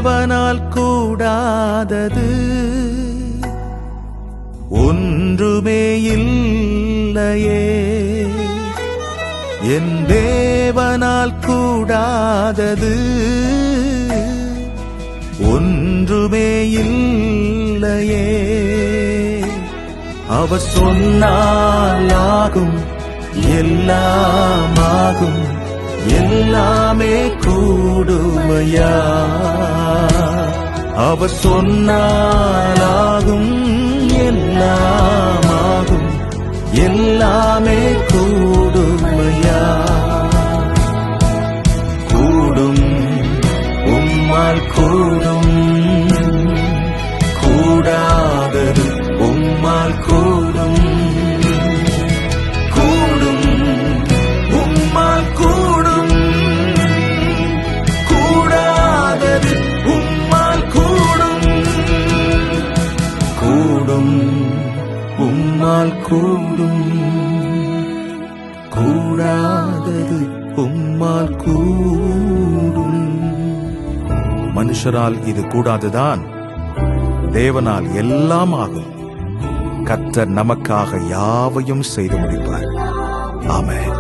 தேவனால் கூடாதது ஒன்றுமே இல்லையே. என் தேவனால் கூடாதது ஒன்றுமே இல்லையே. அவர் சொன்னால் ஆகும், எல்லாமாகும், எல்லாமே கூடுமையா. அவர் சொன்னால் ஆகும், எல்லாமாகும், எல்லாமே கூடுமையா. கூடும், உம்மால் கூடும், கூடாதது உம்மால் கூடும். கூடும், உம்மால் கூடும், கூடாதது உம்மால் கூடும். கூடும், உம்மால் கூடும், கூடாதது உம்மால் கூடும். மனுஷரால் இது கூடாதுதான், தேவனால் எல்லாம் ஆகும். கர்த்தர் நமக்காக யாவையும் செய்து முடிப்பார். ஆமென்.